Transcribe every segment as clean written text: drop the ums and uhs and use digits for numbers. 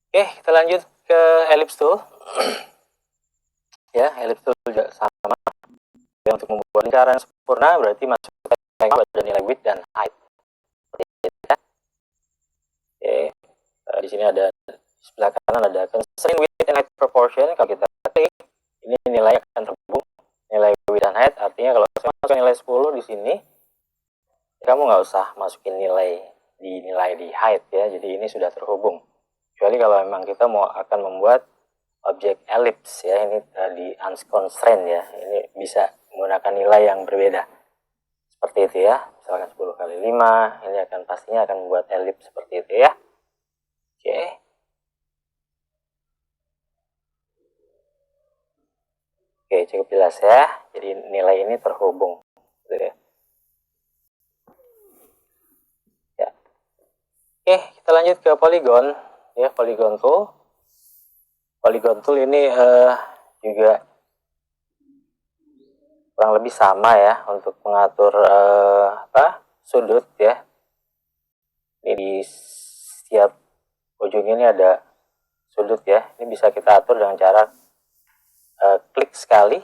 Oke, kita lanjut ke ellipse tool. Ya, ellipse tool juga sama. Ya, untuk membuat lingkaran sempurna berarti masukkan pada nilai width dan height. Ya. Oke, di sini ada sebelah kanan ada constraint width and height proportion. Kalau kita klik, ini nilai akan terhubung nilai width dan height. Artinya kalau saya masukkan nilai 10 di sini, kamu nggak usah masukin nilai di height ya. Jadi ini sudah terhubung. Kecuali kalau memang kita mau akan membuat objek ellipse ya, ini di unconstrained ya, ini bisa menggunakan nilai yang berbeda seperti itu ya, misalkan 10 kali 5, ini akan pastinya akan membuat ellipse seperti itu ya. Oke, oke, cukup jelas ya, jadi nilai ini terhubung gitu ya. Ya, oke, kita lanjut ke polygon ya. Polygon tool ini juga kurang lebih sama ya untuk mengatur sudut ya. Ini di setiap ujung ini ada sudut ya. Ini bisa kita atur dengan cara klik sekali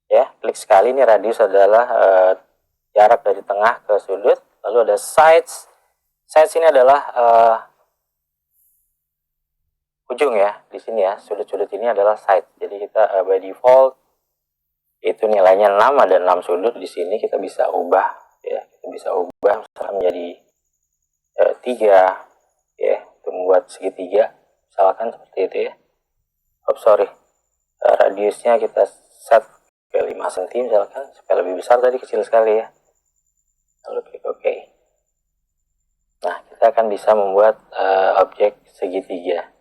ya. Klik sekali, ini radius adalah jarak dari tengah ke sudut. Lalu ada sides. Sides ini adalah ujung ya. Di sini ya, sudut-sudut ini adalah side. Jadi kita by default itu nilainya 6, ada 6 sudut. Di sini kita bisa ubah ya. Kita bisa ubah misalkan menjadi 3 ya, untuk membuat segitiga misalkan seperti itu ya. Radiusnya kita set ke 5 cm misalkan, supaya lebih besar, tadi kecil sekali ya. Lalu klik OK. Nah, kita akan bisa membuat objek segitiga.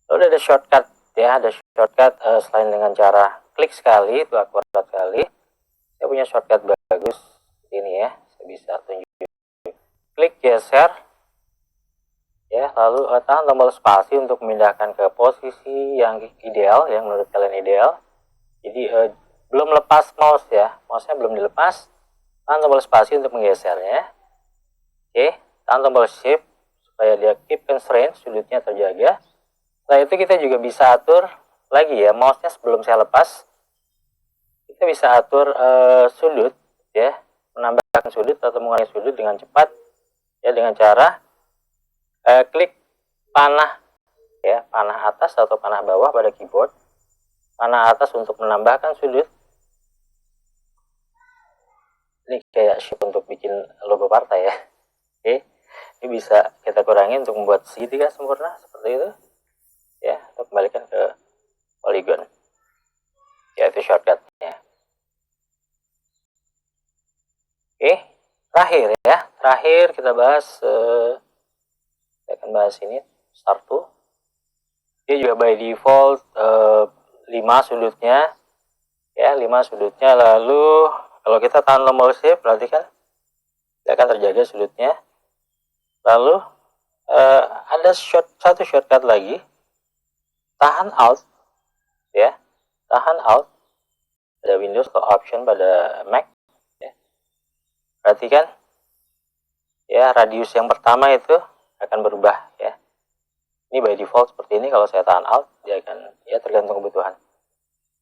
Lalu ada shortcut ya, ada shortcut selain dengan cara klik sekali, itu akurat sekali. Saya punya shortcut bagus ini ya, saya bisa tunjuk. Klik geser ya, lalu tahan tombol spasi untuk memindahkan ke posisi yang ideal, yang menurut kalian ideal. Jadi belum lepas mouse ya, mouse-nya belum dilepas. Tahan tombol spasi untuk menggesernya. Oke, tahan tombol shift supaya dia keep constraint, sudutnya terjaga. Setelah itu kita juga bisa atur lagi ya, mouse-nya sebelum saya lepas, kita bisa atur sudut ya, menambahkan sudut atau mengurangi sudut dengan cepat ya, dengan cara klik panah ya, panah atas atau panah bawah pada keyboard. Panah atas untuk menambahkan sudut. Ini kayak shift untuk bikin logo partai ya. Oke, ini bisa kita kurangi untuk membuat segitiga sempurna seperti itu ya, atau kembalikan ke polygon ya, itu shortcutnya. Oke, terakhir kita bahas saya akan bahas ini start to. Dia juga by default 5 sudutnya ya, 5 sudutnya. Lalu kalau kita tahan tombol shift, perhatikan dia akan terjaga sudutnya. Lalu ada satu shortcut lagi, tahan alt ya, tahan alt. Ada Windows atau option pada Mac ya. Perhatikan ya, radius yang pertama itu akan berubah ya. Ini by default seperti ini. Kalau saya tahan alt, dia akan ya, tergantung kebutuhan.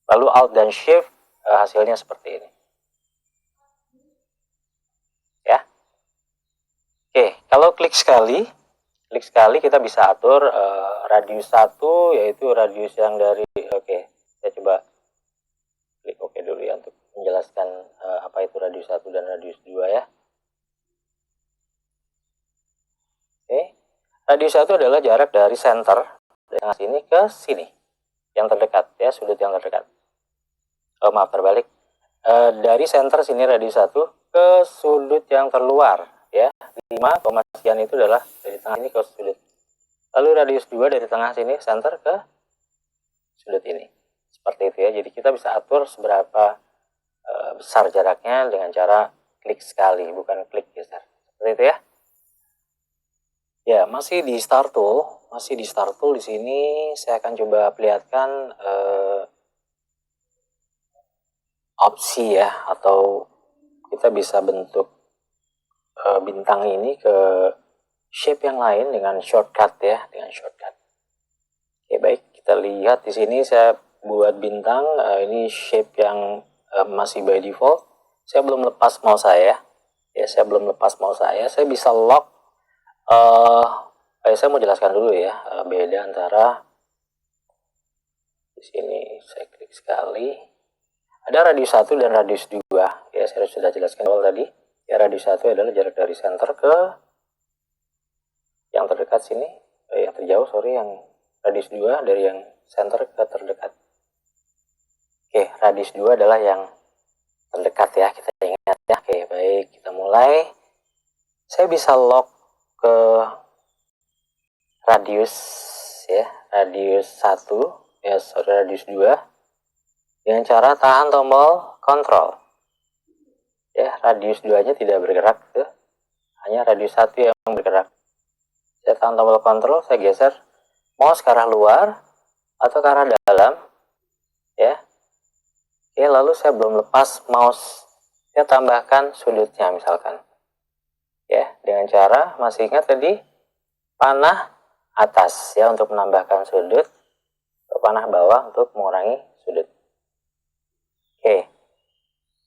Lalu alt dan shift, hasilnya seperti ini ya. Oke, kalau klik sekali kita bisa atur radius 1, yaitu radius yang dari, oke, saya coba klik OK dulu ya untuk menjelaskan apa itu radius 1 dan radius 2 ya. Oke, radius 1 adalah jarak dari center dari sini ke sini, yang terdekat ya, sudut yang terdekat. Maaf, terbalik. Dari center sini radius 1 ke sudut yang terluar ya, 5, sekian itu adalah dari tengah ini ke sudut. Lalu radius 2 dari tengah sini center ke sudut ini. Seperti itu ya. Jadi kita bisa atur seberapa besar jaraknya dengan cara klik sekali, bukan klik geser. Seperti itu ya. Ya, masih di start tool, di sini saya akan coba perlihatkan opsi ya, atau kita bisa bentuk bintang ini ke shape yang lain dengan shortcut ya, dengan shortcut. Oke, baik, kita lihat di sini saya buat bintang. Ini shape yang masih by default. Saya belum lepas mouse saya. Ya, saya belum lepas mouse saya. Saya bisa lock. Saya mau jelaskan dulu ya, beda antara di sini. Saya klik sekali. Ada radius 1 dan radius 2. Ya, saya sudah jelaskan awal tadi. Ya, radius 1 adalah jarak dari center ke yang terdekat sini. Yang terjauh, sorry, yang radius 2 dari yang center ke terdekat. Oke, radius 2 adalah yang terdekat ya, kita ingat ya. Oke, baik, kita mulai. Saya bisa lock ke radius ya, radius 1 ya, sorry, radius 2 dengan cara tahan tombol kontrol. Ya, radius 2-nya tidak bergerak tuh. Hanya radius 1 yang bergerak. Saya tahan tombol kontrol, saya geser mouse ke arah luar atau ke arah dalam. Ya. Oke, lalu saya belum lepas mouse. Saya tambahkan sudutnya misalkan. Ya, dengan cara masih ingat tadi panah atas ya untuk menambahkan sudut, panah bawah untuk mengurangi sudut. Oke,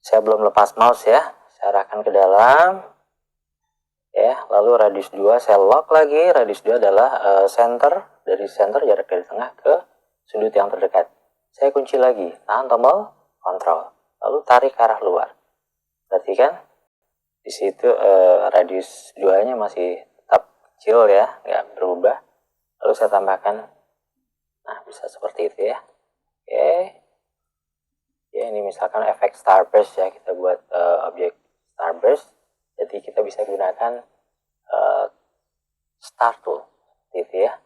saya belum lepas mouse ya, saya arahkan ke dalam ya, lalu radius 2 saya lock lagi. Radius 2 adalah center, dari center jarak dari tengah ke sudut yang terdekat. Saya kunci lagi, tahan tombol kontrol, lalu tarik ke arah luar. Perhatikan di situ radius 2-nya masih tetap kecil ya, nggak berubah. Lalu saya tambahkan, nah bisa seperti itu ya. Oke. Ya, ini misalkan efek starburst ya, kita buat objek starburst. Jadi kita bisa gunakan star tool, gitu ya.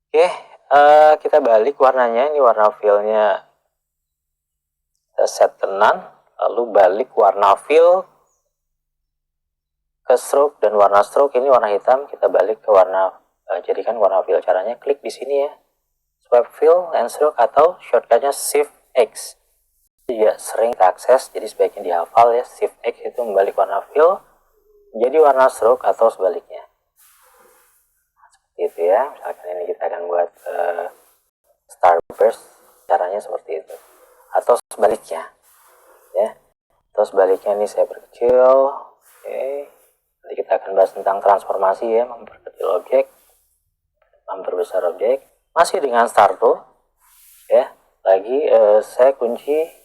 Oke, kita balik warnanya. Ini warna fill-nya kita set tenan, lalu balik warna fill ke stroke, dan warna stroke ini warna hitam, kita balik ke warna jadikan warna fill. Caranya klik di sini ya, swipe fill and stroke, atau shortcutnya Shift X. Juga sering kita akses, jadi sebaiknya dihafal ya. Shift X itu membalik warna fill jadi warna stroke atau sebaliknya. Seperti itu ya. Misalkan ini kita akan buat starburst, caranya seperti itu. Atau sebaliknya ya. Atau sebaliknya ini saya perkecil. Oke. Nanti kita akan bahas tentang transformasi ya, memperkecil objek, memperbesar objek. Masih dengan start tool ya. Lagi saya kunci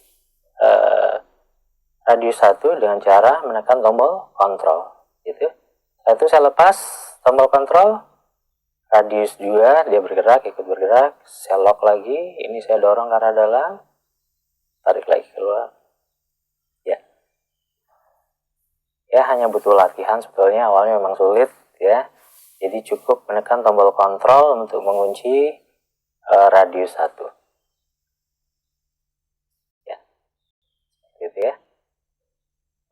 radius 1 dengan cara menekan tombol kontrol gitu. Setelah itu saya lepas tombol kontrol, radius 2 dia bergerak, ikut bergerak. Saya lock lagi, ini saya dorong ke arah dalam, tarik lagi keluar ya. Ya, hanya butuh latihan sebetulnya, awalnya memang sulit ya. Jadi cukup menekan tombol kontrol untuk mengunci radius 1 ya, gitu ya.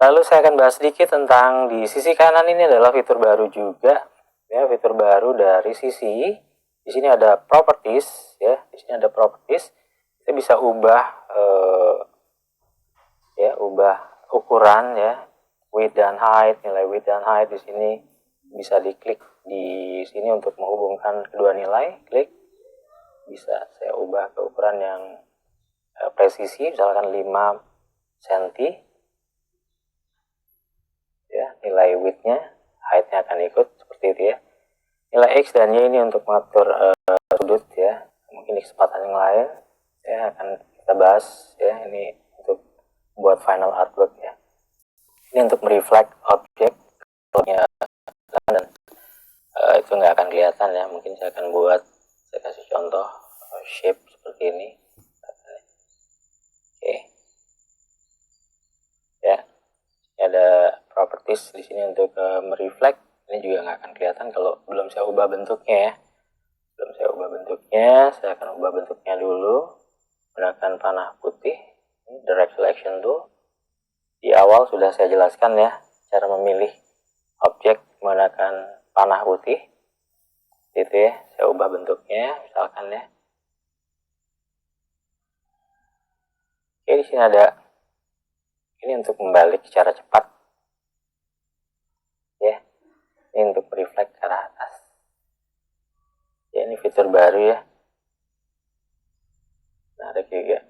Lalu saya akan bahas sedikit tentang di sisi kanan. Ini adalah fitur baru juga ya, fitur baru dari sisi. Di sini ada properties ya, di sini ada properties. Kita bisa ubah ya, ubah ukuran ya, width dan height, nilai width dan height di sini bisa diklik di sini untuk menghubungkan kedua nilai. Klik, bisa saya ubah ke ukuran yang presisi, misalkan 5 cm. Ya, nilai width-nya, height-nya akan ikut seperti itu ya. Nilai X dan Y ini untuk mengatur sudut ya. Mungkin di kesempatan yang lain ya akan kita bahas ya, ini untuk buat final artwork ya. Ini untuk mereflect objek dan itu nggak akan kelihatan ya. Mungkin saya akan buat, saya kasih contoh shape seperti ini. Oke. Ya. Ada properties di sini untuk mereflect. Ini juga nggak akan kelihatan kalau belum saya ubah bentuknya ya. Belum saya ubah bentuknya, saya akan ubah bentuknya dulu menggunakan panah putih. Ini direct selection tool. Di awal sudah saya jelaskan ya cara memilih objek menggunakan panah putih. Gitu ya, saya ubah bentuknya misalkan ya. Oke, di sini ada ini untuk membalik secara cepat ya. Ini untuk reflect ke arah atas. Ya, ini fitur baru ya. Menarik juga.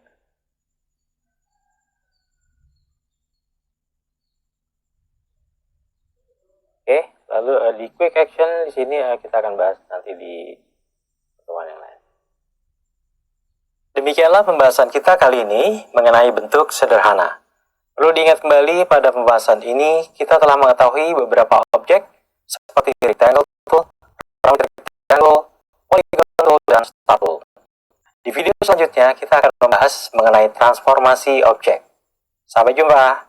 Oke, lalu di quick action di sini kita akan bahas nanti di pertemuan yang lain. Demikianlah pembahasan kita kali ini mengenai bentuk sederhana. Perlu diingat kembali pada pembahasan ini kita telah mengetahui beberapa objek seperti rectangle tool, round rectangle, polygon tool, dan star tool. Di video selanjutnya kita akan membahas mengenai transformasi objek. Sampai jumpa.